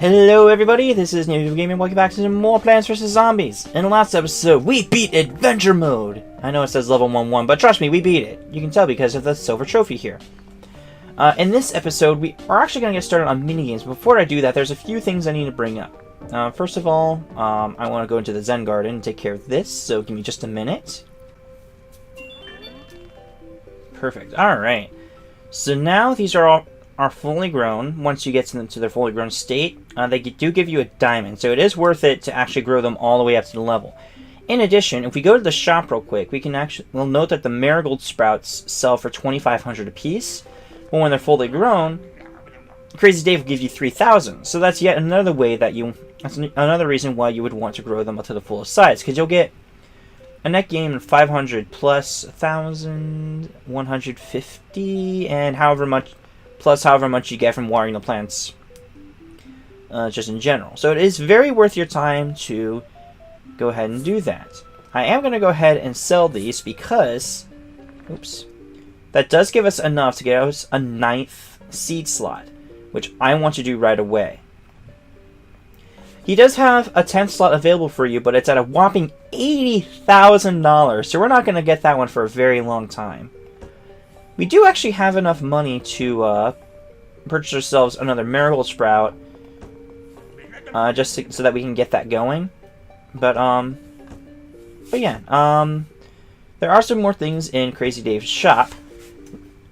Hello everybody, this is NavyBlueGamer. Welcome back to some more Plants vs. Zombies. In the last episode, we beat Adventure Mode. I know it says level 1-1, but trust me, we beat it. You can tell because of the silver trophy here. In this episode, we are actually going to get started on minigames. Before I do that, there's a few things I need to bring up. First of all, I want to go into the Zen Garden and take care of this, so give me just a minute. Perfect. Alright. So now these are fully grown. Once you get to them to their fully grown state, they do give you a diamond, so it is worth it to actually grow them all the way up to the level. In addition, if we go to the shop real quick, we'll note that the marigold sprouts sell for 2,500 apiece. But when they're fully grown, Crazy Dave will give you 3,000. So that's yet another way that that's another reason why you would want to grow them up to the fullest size, because you'll get a net gain of 500 plus 1,150, and however much you get from watering the plants, just in general. So it is very worth your time to go ahead and do that. I am going to go ahead and sell these because, oops, that does give us enough to get us a 9th seed slot, which I want to do right away. He does have a 10th slot available for you, but it's at a whopping $80,000, so we're not going to get that one for a very long time. We do actually have enough money to purchase ourselves another marigold sprout, so that we can get that going. But yeah, there are some more things in Crazy Dave's shop.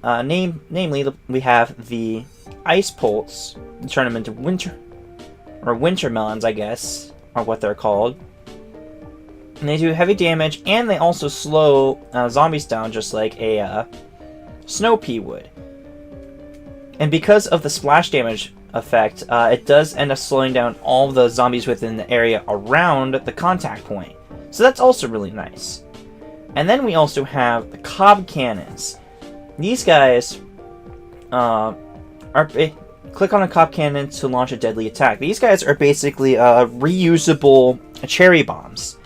Namely, we have the ice pults. Turn them into winter melons, I guess, are what they're called. And they do heavy damage, and they also slow zombies down just like a snow pea would. And because of the splash damage effect, it does end up slowing down all the zombies within the area around the contact point. So that's also really nice. And then we also have the cob cannons. These guys click on a cob cannon to launch a deadly attack. These guys are basically reusable cherry bombs.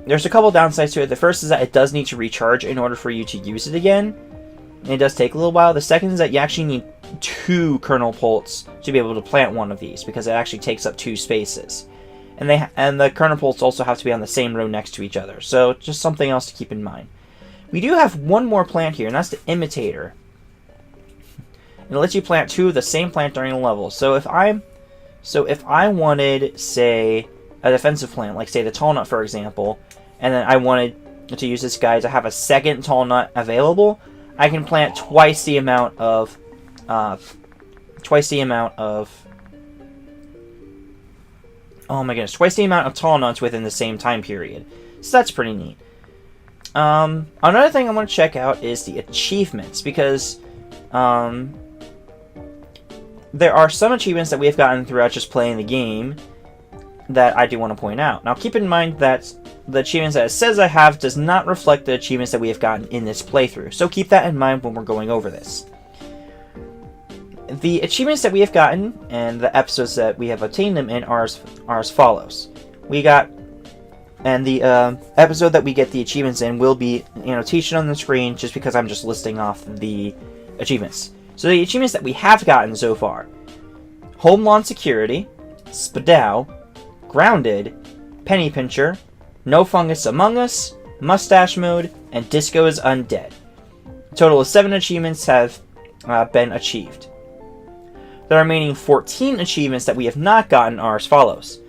There's a couple downsides to it. The first is that it does need to recharge in order for you to use it again. And it does take a little while. The second is that you actually need 2 kernel pults to be able to plant one of these, because it actually takes up 2 spaces. And the kernel pults also have to be on the same row next to each other. So just something else to keep in mind. We do have one more plant here, and that's the imitator. And it lets you plant 2 of the same plant during a level. So if I wanted, say, a defensive plant, like say the tall nut, for example, and then I wanted to use this guy to have a second tall nut available, I can plant twice the amount of oh my goodness, twice the amount of tall nuts within the same time period. So that's pretty neat. Another thing I want to check out is the achievements, because there are some achievements that we've gotten throughout just playing the game that I do want to point out. Now keep in mind that the achievements that it says I have does not reflect the achievements that we have gotten in this playthrough, so keep that in mind when we're going over this. The achievements that we have gotten and the episodes that we have obtained them in are as follows. And the episode that we get the achievements in will be annotation on the screen, just because I'm just listing off the achievements. So the achievements that we have gotten so far: Home Lawn Security, Spadow, Grounded, Penny Pincher, No Fungus Among Us, Mustache Mode, and Disco is Undead. A total of 7 achievements have been achieved. The remaining 14 achievements that we have not gotten are as follows: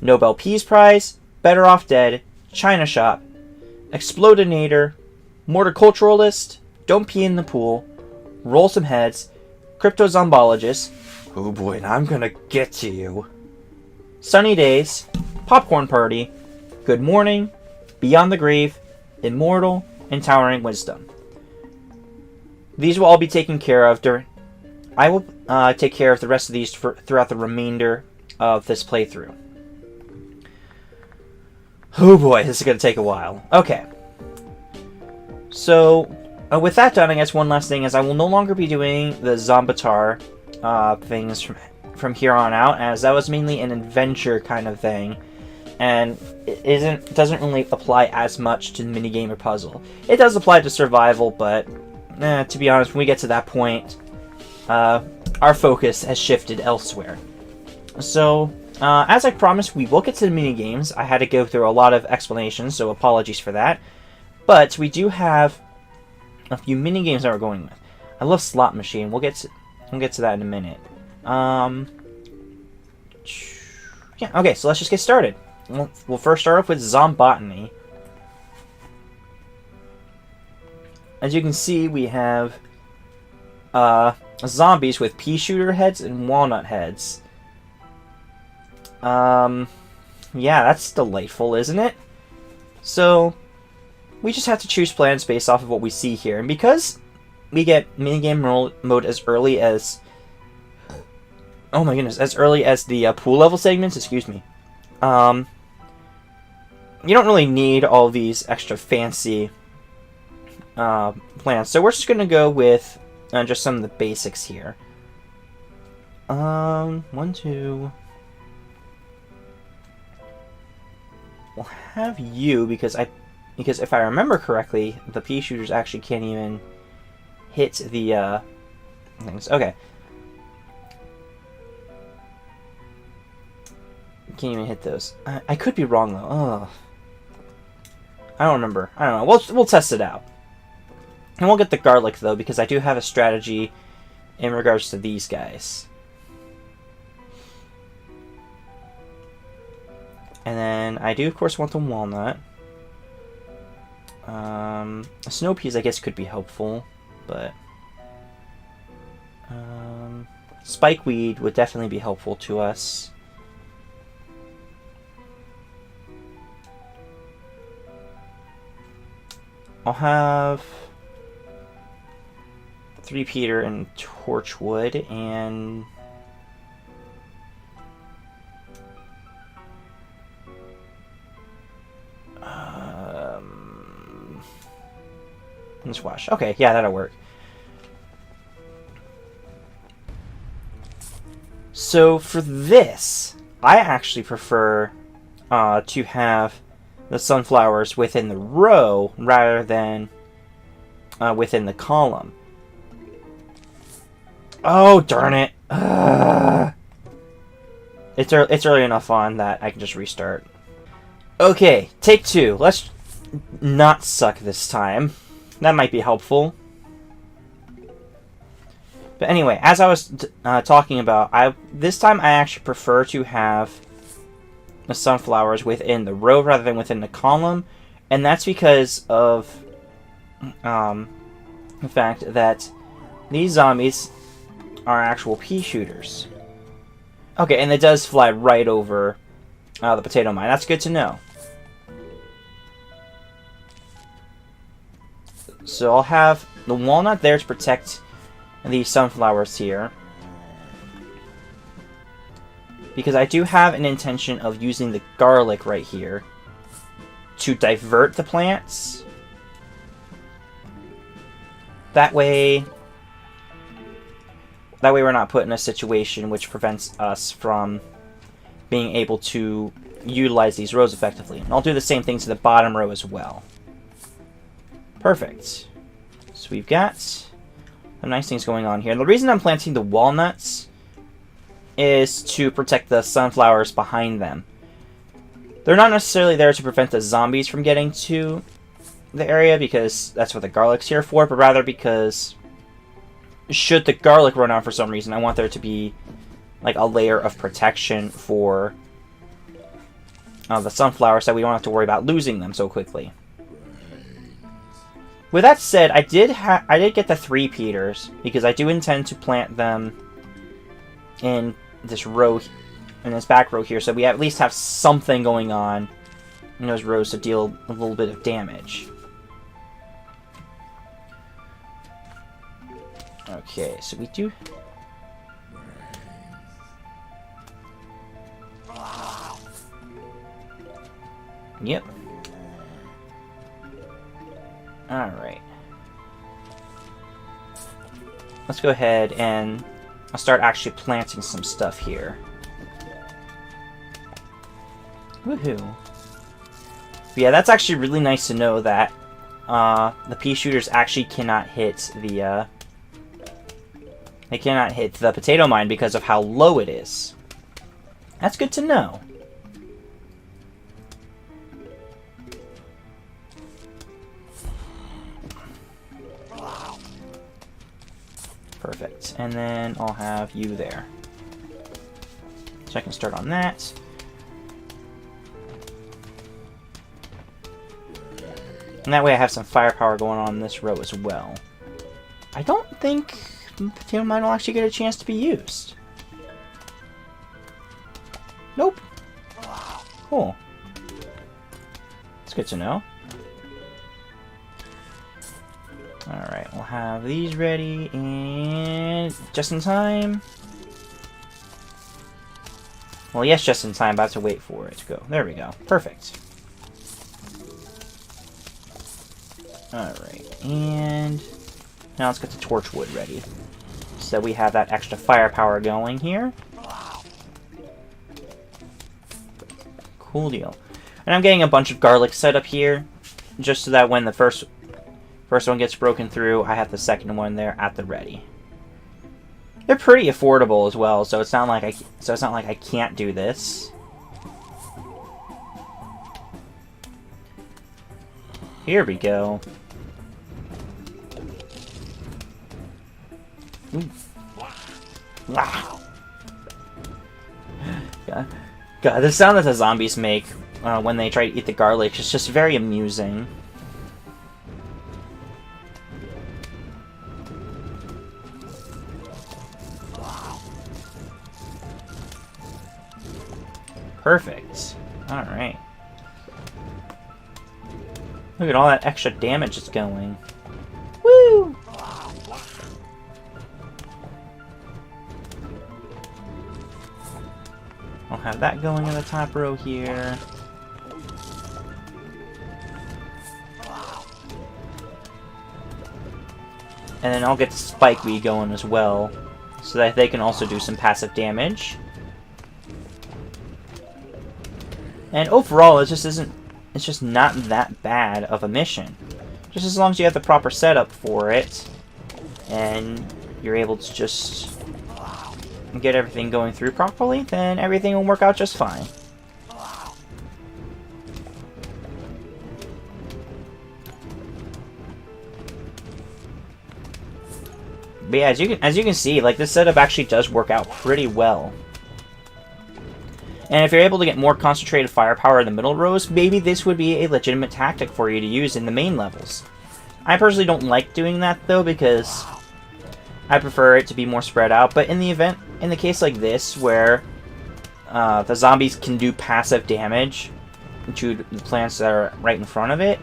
Nobel Peace Prize, Better Off Dead, China Shop, Explodinator, Morticulturalist, Don't Pee in the Pool, Roll Some Heads, Cryptozombologist, oh boy, I'm gonna get to you, Sunny Days, Popcorn Party, Good Morning, Beyond the Grave, Immortal, and Towering Wisdom. These will all be taken care of I will take care of the rest of these throughout the remainder of this playthrough. Oh boy, this is going to take a while. Okay. So, with that done, I guess one last thing is I will no longer be doing the Zombatar things from here on out, as that was mainly an adventure kind of thing, and it doesn't really apply as much to the minigame or puzzle. It does apply to survival, but to be honest, when we get to that point, our our focus has shifted elsewhere. So, as I promised, we will get to the mini-games. I had to go through a lot of explanations, so apologies for that. But we do have a few mini-games that we're going with. I love Slot Machine. We'll get to that in a minute. Yeah, okay, so let's just get started. We'll first start off with Zombunny. As you can see, we have zombies with pea shooter heads and walnut heads. Yeah, that's delightful, isn't it? So, we just have to choose plans based off of what we see here. And because we get minigame mode as early as... Oh my goodness, as early as the pool level segments, excuse me. You don't really need all these extra fancy plans. So we're just going to go with just some of the basics here. 1, 2... We'll have you, because if I remember correctly, the pea shooters actually can't even hit the things. Okay. Can't even hit those. I could be wrong though. Oh. I don't remember. I don't know. We'll test it out. And we'll get the garlic though, because I do have a strategy in regards to these guys. And then I do, of course, want the walnut. Snow peas, I guess, could be helpful, but spikeweed would definitely be helpful to us. I'll have 3 Peter and Torchwood and... squash. Okay, yeah, that'll work. So for this, I actually prefer to have the sunflowers within the row rather than within the column. Oh, darn it. It's early enough on that I can just restart. Okay, take 2. Let's not suck this time. That might be helpful. But anyway, as I was talking about, this time I actually prefer to have the sunflowers within the row rather than within the column. And that's because of the fact that these zombies are actual pea shooters. Okay, and it does fly right over the potato mine. That's good to know. So I'll have the walnut there to protect the sunflowers here. Because I do have an intention of using the garlic right here to divert the plants. That way we're not put in a situation which prevents us from being able to utilize these rows effectively. And I'll do the same thing to the bottom row as well. Perfect. So we've got some nice things going on here. And the reason I'm planting the walnuts is to protect the sunflowers behind them. They're not necessarily there to prevent the zombies from getting to the area, because that's what the garlic's here for, but rather because should the garlic run out for some reason, I want there to be like a layer of protection for the sunflowers, so we don't have to worry about losing them so quickly. With that said, I did get the 3 Peters, because I do intend to plant them in this row, in this back row here, so we at least have something going on in those rows to deal a little bit of damage. Okay, so we do... Yep. Alright. Let's go ahead and I'll start actually planting some stuff here. Woohoo. But yeah, that's actually really nice to know that the pea shooters actually cannot hit the They cannot hit the potato mine because of how low it is. That's good to know. Perfect. And then I'll have you there. So I can start on that. And that way I have some firepower going on in this row as well. I don't think the potato mine will actually get a chance to be used. Nope. Cool. That's good to know. Alright, we'll have these ready, and just in time. Well, yes, just in time, but I have to wait for it to go. There we go. Perfect. Alright, and now let's get the torchwood ready. So we have that extra firepower going here. Cool deal. And I'm getting a bunch of garlic set up here, just so that when the first one gets broken through, I have the second one there at the ready. They're pretty affordable as well, so it's not like I can't do this. Here we go. Ooh. Wow. God, the sound that the zombies make when they try to eat the garlic is just very amusing. Perfect. Alright. Look at all that extra damage that's going. Woo! I'll have that going in the top row here. And then I'll get the spikeweed going as well, so that they can also do some passive damage. And overall, it's just not that bad of a mission. Just as long as you have the proper setup for it, and you're able to just get everything going through properly, then everything will work out just fine. But yeah, as you can see, like, this setup actually does work out pretty well. And if you're able to get more concentrated firepower in the middle rows, maybe this would be a legitimate tactic for you to use in the main levels. I personally don't like doing that, though, because I prefer it to be more spread out. But in the case like this, where the zombies can do passive damage to the plants that are right in front of it,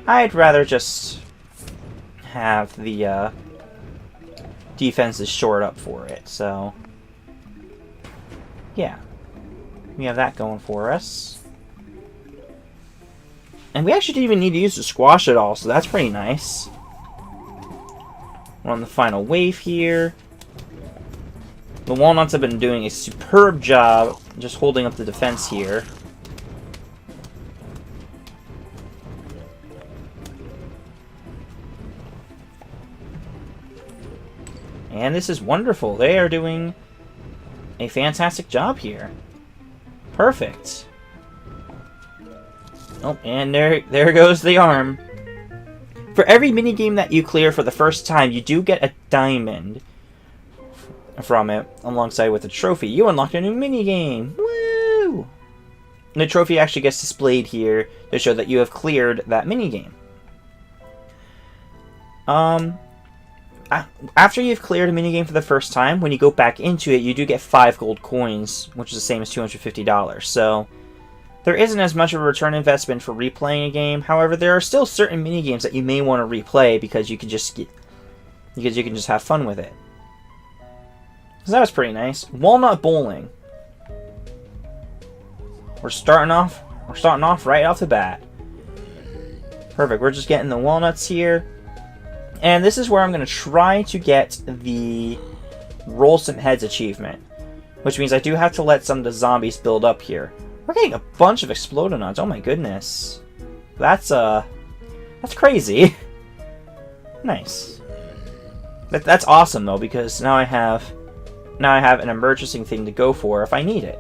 I'd rather just have the defenses shored up for it. So, yeah. We have that going for us. And we actually didn't even need to use the squash at all, so that's pretty nice. We're on the final wave here. The walnuts have been doing a superb job just holding up the defense here. And this is wonderful. They are doing a fantastic job here. Perfect. Oh, and there goes the arm. For every minigame that you clear for the first time, you do get a diamond from it, alongside with a trophy. You unlocked a new minigame! Woo! And the trophy actually gets displayed here to show that you have cleared that minigame. After you've cleared a minigame for the first time, when you go back into it, you do get 5 gold coins, which is the same as $250. So, there isn't as much of a return investment for replaying a game. However, there are still certain minigames that you may want to replay because you can just have fun with it. So that was pretty nice. Walnut bowling. We're starting off right off the bat. Perfect. We're just getting the walnuts here. And this is where I'm going to try to get the Roll Some Heads achievement. Which means I do have to let some of the zombies build up here. We're getting a bunch of Explodonauts. Oh my goodness. That's crazy. Nice. That's awesome though, because now I have an emergency thing to go for if I need it.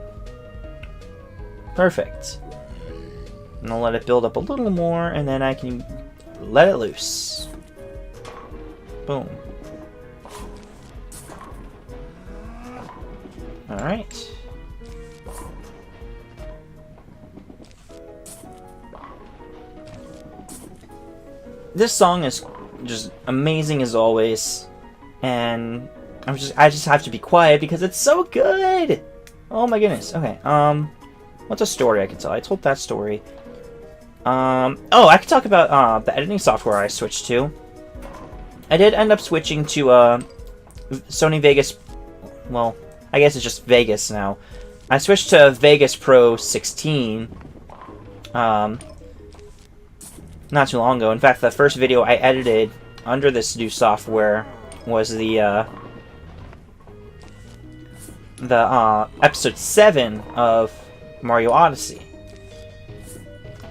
Perfect. And I'll let it build up a little more, and then I can let it loose. Boom. Alright. This song is just amazing as always, and I just have to be quiet because it's so good! Oh my goodness. Okay, what's a story I can tell? I told that story. Oh, I could talk about the editing software I switched to. I did end up switching to Sony Vegas. Well, I guess it's just Vegas now. I switched to Vegas Pro 16 not too long ago. In fact, the first video I edited under this new software was the episode 7 of Mario Odyssey.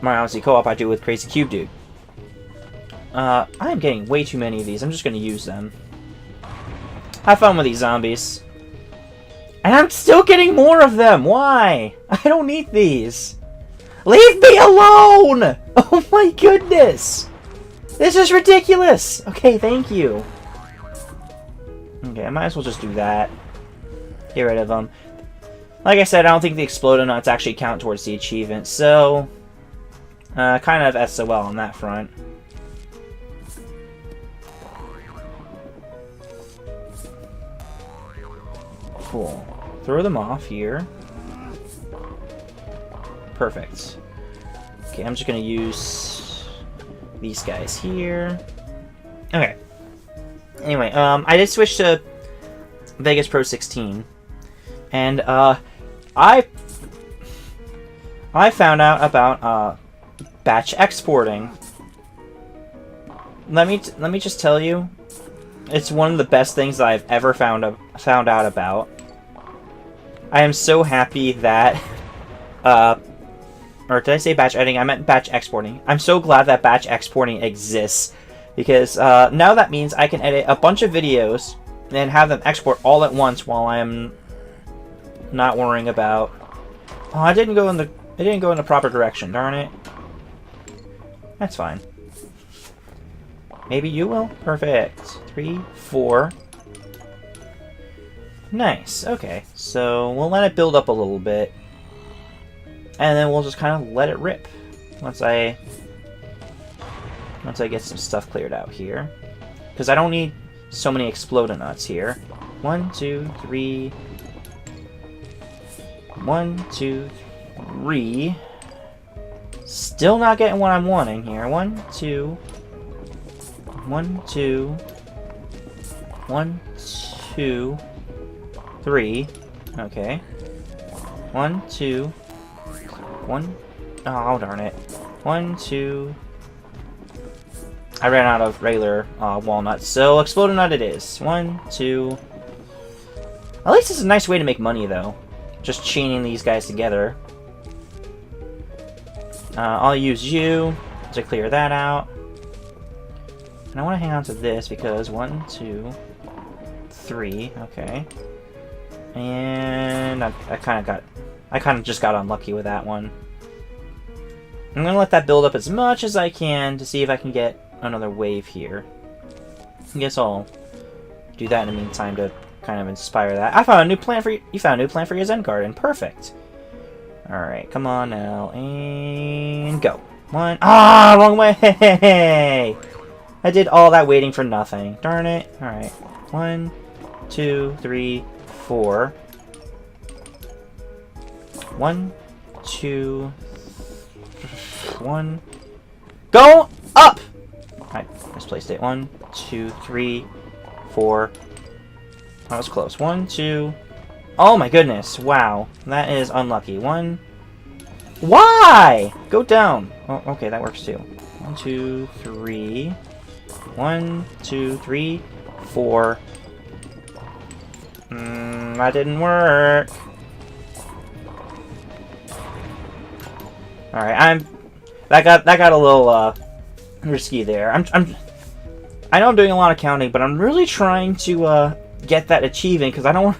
Mario Odyssey Co-op I do with Crazy Cube Dude. I am getting way too many of these. I'm just going to use them. Have fun with these zombies. And I'm still getting more of them! Why? I don't need these. Leave me alone! Oh my goodness! This is ridiculous! Okay, thank you. Okay, I might as well just do that. Get rid of them. Like I said, I don't think the exploding nuts actually count towards the achievement, so... kind of SOL on that front. Cool. Throw them off here. Perfect. Okay, I'm just gonna use these guys here. Okay. Anyway, I did switch to Vegas Pro 16, and I found out about batch exporting. Let me just tell you, it's one of the best things that I've ever found out about. I am so happy that, or did I say batch editing? I meant batch exporting. I'm so glad that batch exporting exists, because now that means I can edit a bunch of videos and have them export all at once while I'm not worrying about. Oh, it didn't go in the proper direction. Darn it. That's fine. Maybe you will. Perfect. 3, 4. Nice. Okay, so we'll let it build up a little bit, and then we'll just kind of let it rip once I get some stuff cleared out here, because I don't need so many exploding nuts here. 1, 2, 3. 1, 2, 3. Still not getting what I'm wanting here. 1, 2. 1, 2. 1, 2. 3. Okay. 1, 2. 1. Oh, darn it. 1, 2. I ran out of regular walnuts, so exploding nut it is. 1, 2. At least it's a nice way to make money, though. Just chaining these guys together. I'll use you to clear that out. And I want to hang on to this because 1, 2, 3. Okay. And I kind of just got unlucky with that one. I'm gonna let that build up as much as I can to see if I can get another wave here. I guess I'll do that in the meantime to kind of inspire that. I found a new plan for you. You found a new plan for your Zen garden. Perfect. All right, come on now and go. 1. Ah, wrong way. I did all that waiting for nothing. Darn it. All right. 1, 2, 3, 4. 1, 2, 1. Go up! I misplaced it. 1, 2, 3, 4. That was close. 1, 2. Oh my goodness. Wow. That is unlucky. 1. Why? Go down. Oh, okay, that works too. 1, 2, 3. 1, 2, 3, 4. That didn't work. All right, that got a little risky there. I know I'm doing a lot of counting, but I'm really trying to get that achievement because I don't want.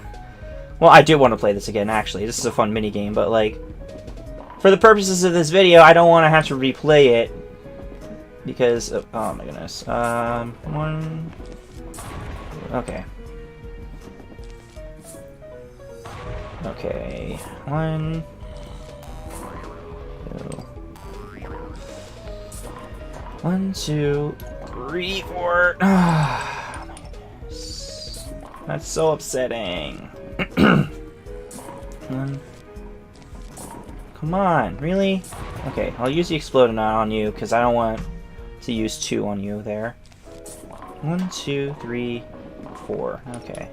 Well, I do want to play this again. Actually, this is a fun mini game, but like, for the purposes of this video, I don't want to have to replay it because of, oh my goodness. One. Okay. Okay. 1, 2. 1, 2, 3, 4. Oh my goodness. That's so upsetting. Come on, really? Okay, I'll use the exploding on you because I don't want to use 2 on you there. 1, 2, 3, 4. Okay.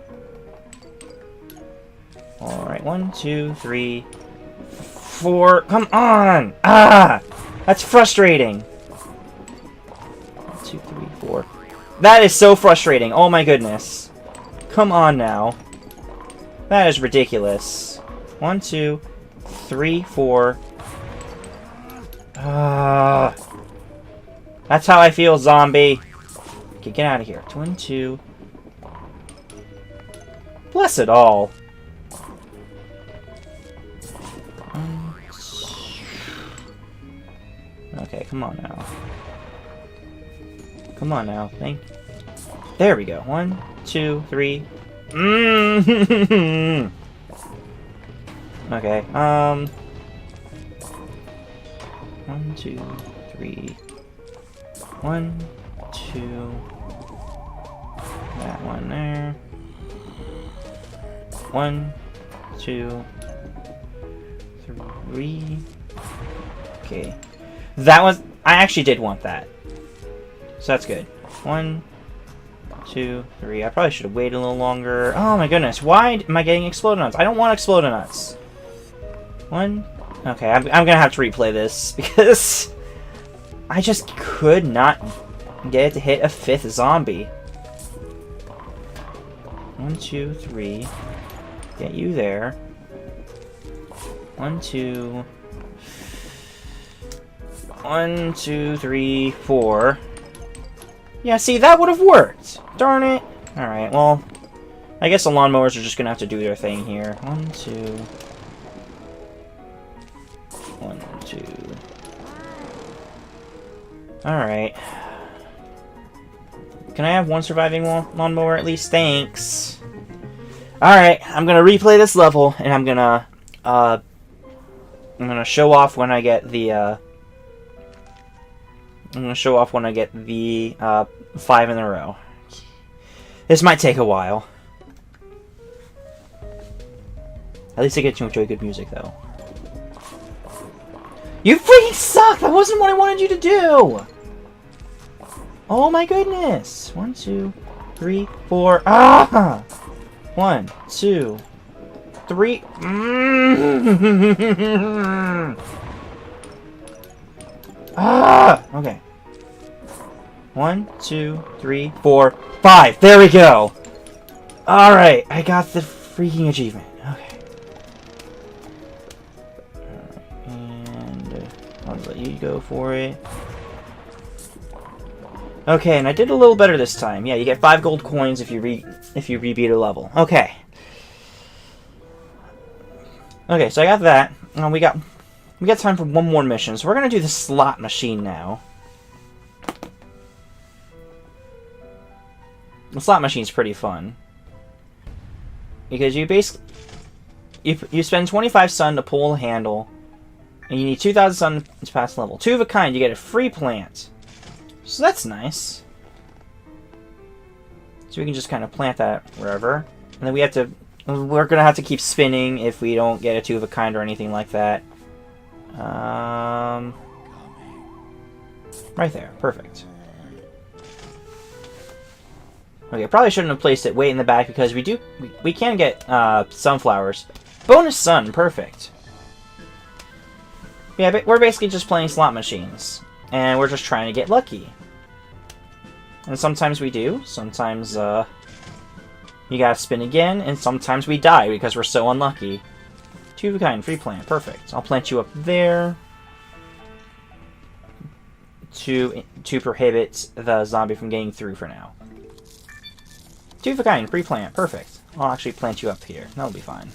Alright, 1, 2, 3, 4. Come on! Ah! That's frustrating. 1, 2, 3, 4. That is so frustrating. Oh my goodness. Come on now. That is ridiculous. 1, 2, 3, 4. That's how I feel, zombie. Okay, get out of here. 1, 2. Bless it all. Okay, come on now. Come on now. There we go. 1, 2, 3. Okay. 1, 2, 3. 1, 2. That one there. 1, 2, 3. Okay. That was. I actually did want that. So that's good. 1, 2, 3. I probably should have waited a little longer. Oh my goodness. Why am I getting exploded nuts? I don't want exploded nuts. 1. Okay, I'm gonna have to replay this because I just could not get it to hit a 5th zombie. 1, 2, 3. Get you there. 1, 2. 1, 2, 3, 4. Yeah, see, that would have worked. Darn it. Alright, well, I guess the lawnmowers are just gonna have to do their thing here. 1, 2. 1, 2. Alright. Can I have one surviving lawnmower at least? Thanks. Alright, I'm gonna replay this level, and I'm gonna show off when I get the, 5 in a row. This might take a while. At least I get to enjoy good music, though. You freaking suck! That wasn't what I wanted you to do! Oh my goodness! 1, 2, 3, 4. Ah! 1, 2, 3. Ah! Okay. 1, 2, 3, 4, 5. There we go. All right, I got the freaking achievement. Okay. And I'll let you go for it. Okay, and I did a little better this time. Yeah, you get 5 gold coins if you rebeat a level. Okay. Okay, so I got that. We got time for one more mission. So we're gonna do the slot machine now. The slot machine's pretty fun because you basically you spend 25 sun to pull the handle, and you need 2,000 sun to pass level. 2 of a kind, you get a free plant. So that's nice. So we can just kind of plant that wherever, and then we're gonna have to keep spinning if we don't get a 2 of a kind or anything like that. Right there, perfect. Okay, probably shouldn't have placed it way in the back because we can get sunflowers. Bonus sun, perfect. Yeah, but we're basically just playing slot machines, and we're just trying to get lucky. And sometimes we do. Sometimes you gotta spin again, and sometimes we die because we're so unlucky. 2 of a kind, free plant, perfect. I'll plant you up there. to prohibit the zombie from getting through for now. 2 of a kind, pre-plant, perfect. I'll actually plant you up here. That'll be fine.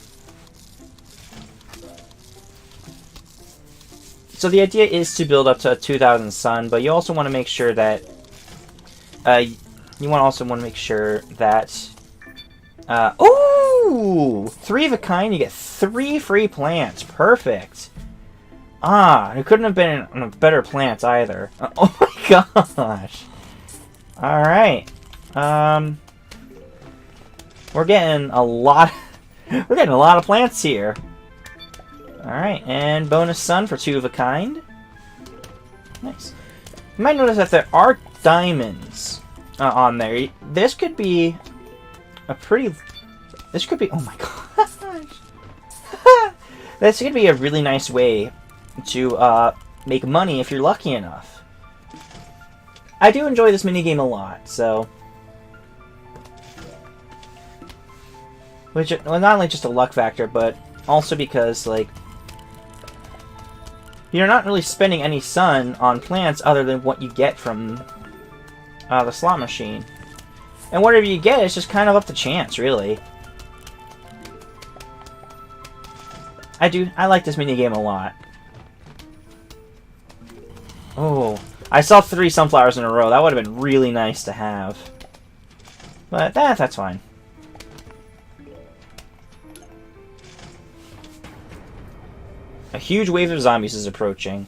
So the idea is to build up to 2,000 sun, but you also want to make sure that ooh! 3 of a kind, you get 3 free plants. Perfect. Ah, it couldn't have been a better plant either. Oh my gosh. Alright. We're getting a lot of plants here. Alright, and bonus sun for 2 of a kind. Nice. You might notice that there are diamonds on there. This could be a pretty... This could be... Oh my gosh! This could be a really nice way to make money if you're lucky enough. I do enjoy this minigame a lot, so... Which, well, not only just a luck factor, but also because, like... You're not really spending any sun on plants other than what you get from the slot machine. And whatever you get is just kind of up to chance, really. I like this minigame a lot. Oh, I saw 3 sunflowers in a row. That would have been really nice to have. But that's fine. A huge wave of zombies is approaching.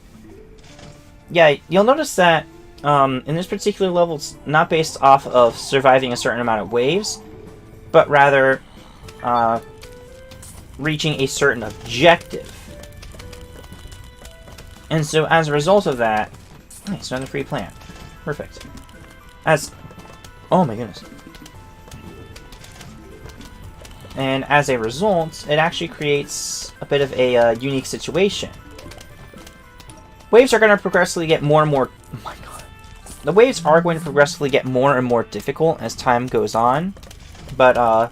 Yeah, you'll notice that in this particular level, it's not based off of surviving a certain amount of waves, but rather reaching a certain objective. And so, as a result of that... Nice, another free plant. Perfect. Oh my goodness. And as a result, it actually creates a bit of a unique situation. Waves are going to progressively get more and more... Oh my god. The waves are going to progressively get more and more difficult as time goes on. But,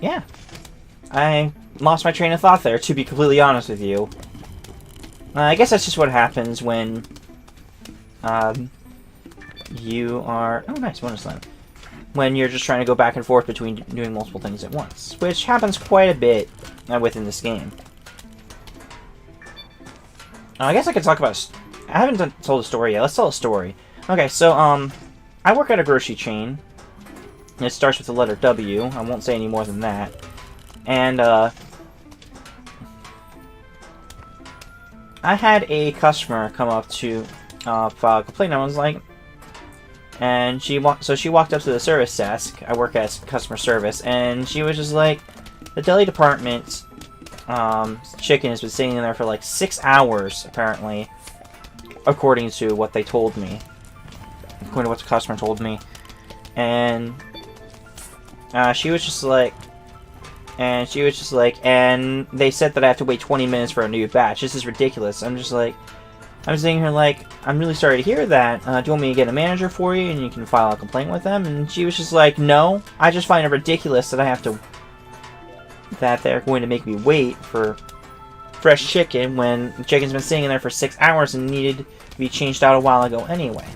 yeah. I lost my train of thought there, to be completely honest with you. I guess that's just what happens when... you are... Oh, nice, bonus land. When you're just trying to go back and forth between doing multiple things at once. Which happens quite a bit within this game. I guess I could talk about... I haven't told a story yet. Let's tell a story. Okay, so, I work at a grocery chain. It starts with the letter W. I won't say any more than that. And, I had a customer come up to file a complaint. I was like... And she walked up to the service desk. I work as customer service, and she was just like, the deli department chicken has been sitting in there for like 6 hours, apparently, according to what they told me. According to what the customer told me. And she was just like, and they said that I have to wait 20 minutes for a new batch. This is ridiculous. I'm sitting here like, I'm really sorry to hear that. Do you want me to get a manager for you and you can file a complaint with them? And she was just like, no. I just find it ridiculous that that they're going to make me wait for fresh chicken when the chicken's been sitting in there for 6 hours and needed to be changed out a while ago anyway.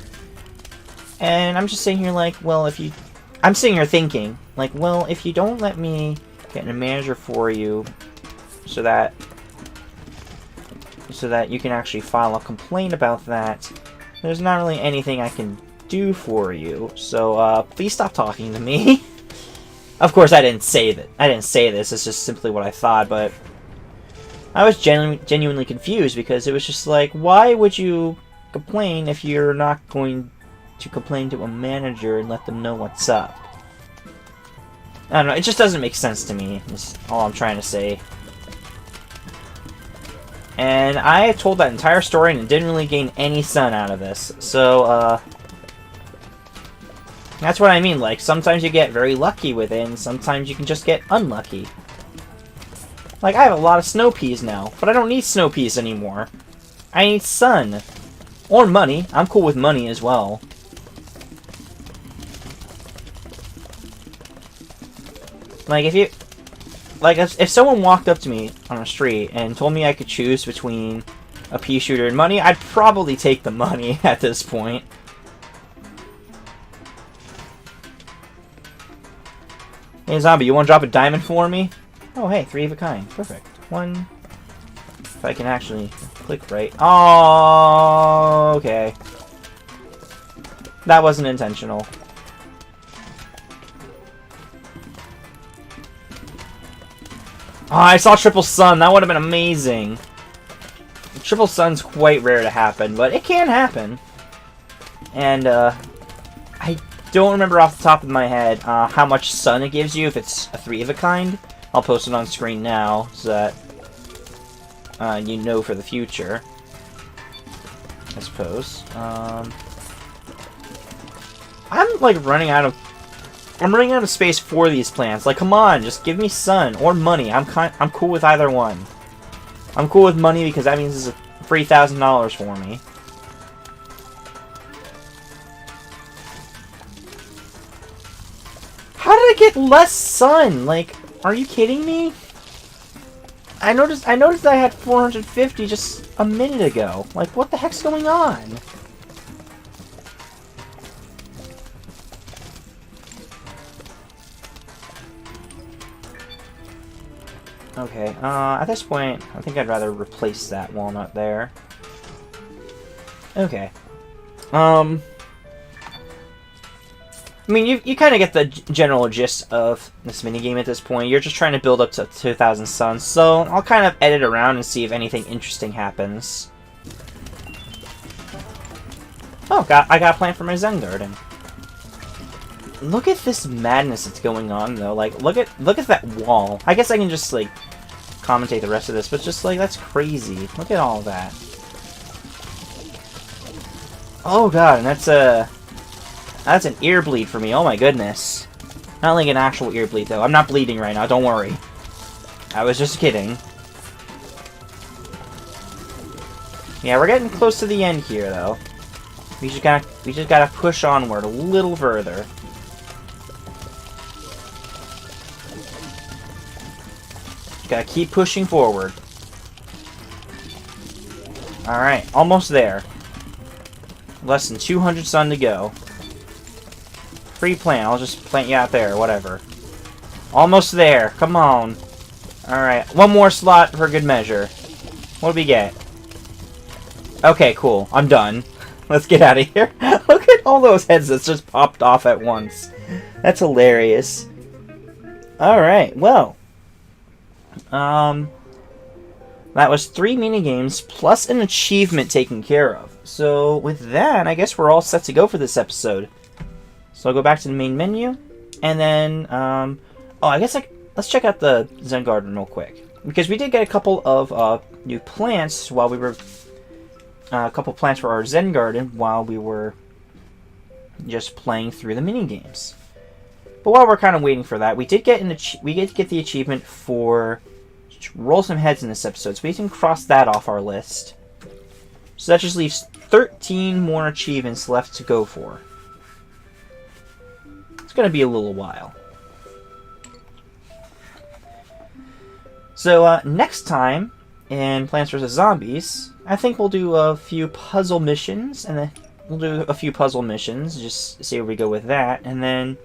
And I'm just sitting here like, well, I'm sitting here thinking, like, well, if you don't let me get a manager for you so that you can actually file a complaint about that, there's not really anything I can do for you. So, please stop talking to me. Of course, I didn't say this. It's just simply what I thought, but I was genuinely confused because it was just like, why would you complain if you're not going to complain to a manager and let them know what's up? I don't know. It just doesn't make sense to me. Is all I'm trying to say. And I told that entire story and didn't really gain any sun out of this. So, that's what I mean. Like, sometimes you get very lucky with it, and sometimes you can just get unlucky. Like, I have a lot of snow peas now, but I don't need snow peas anymore. I need sun. Or money. I'm cool with money as well. Like, if you... like, if someone walked up to me on the street and told me I could choose between a pea shooter and money, I'd probably take the money at this point. Hey, zombie, you want to drop a diamond for me? Oh, hey, 3 of a kind. Perfect. 1. If I can actually click right. Oh, okay. That wasn't intentional. Oh, I saw triple sun. That would have been amazing. Triple sun's quite rare to happen, but it can happen. And, I don't remember off the top of my head how much sun it gives you if it's a 3 of a kind. I'll post it on screen now so that you know for the future, I suppose. I'm like running out of space for these plants. Like, come on, just give me sun or money. I'm cool with either one. I'm cool with money because that means it's $3,000 for me. How did I get less sun? Like, are you kidding me? I noticed I had 450 just a minute ago. Like, what the heck's going on? Okay, at this point, I think I'd rather replace that walnut there. Okay. I mean, you kind of get the general gist of this minigame at this point. You're just trying to build up to 2,000 suns, so I'll kind of edit around and see if anything interesting happens. Oh, I got a plant for my Zen garden. Look at this madness that's going on, though. Like, look at that wall. I guess I can just, like, commentate the rest of this, but just, like, that's crazy. Look at all that. Oh, God, and that's an ear bleed for me. Oh, my goodness. Not like an actual ear bleed, though. I'm not bleeding right now, don't worry. I was just kidding. Yeah, we're getting close to the end here, though. We just gotta push onward a little further. Gotta keep pushing forward. Alright, almost there. Less than 200 sun to go. Free plant, I'll just plant you out there, whatever. Almost there, come on. Alright, one more slot for good measure. What do we get? Okay, cool, I'm done. Let's get out of here. Look at all those heads that just popped off at once. That's hilarious. Alright, well. That was 3 minigames plus an achievement taken care of. So with that, I guess we're all set to go for this episode. So I'll go back to the main menu, and then, oh, I guess let's check out the Zen garden real quick. Because we did get a couple of new plants while we were, a couple plants for our Zen garden while we were just playing through the minigames. But while we're kind of waiting for that, we did get the achievement for roll some heads in this episode, so we can cross that off our list. So that just leaves 13 more achievements left to go for. It's going to be a little while. So next time in Plants vs. Zombies, I think we'll do a few puzzle missions, and then we'll do a few puzzle missions, just see where we go with that, and then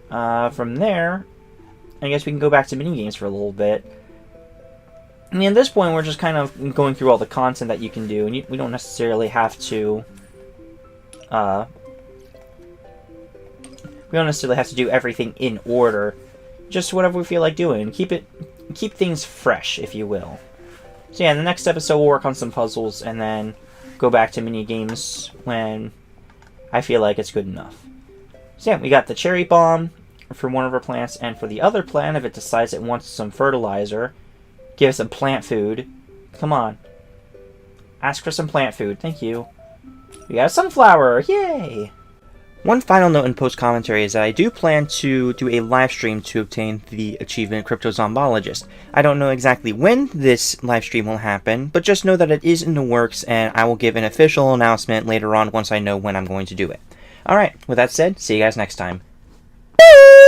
from there, I guess we can go back to minigames for a little bit. I mean, at this point, we're just kind of going through all the content that you can do, and we don't necessarily have to, do everything in order. Just whatever we feel like doing. Keep things fresh, if you will. So yeah, in the next episode, we'll work on some puzzles, and then go back to minigames when I feel like it's good enough. So yeah, we got the cherry bomb for one of our plants, and for the other plant, if it decides it wants some fertilizer, give it some plant food. Come on. Ask for some plant food. Thank you. We got a sunflower. Yay! One final note in post-commentary is that I do plan to do a live stream to obtain the achievement Cryptozombologist. I don't know exactly when this live stream will happen, but just know that it is in the works, and I will give an official announcement later on once I know when I'm going to do it. Alright, with that said, see you guys next time. Bye!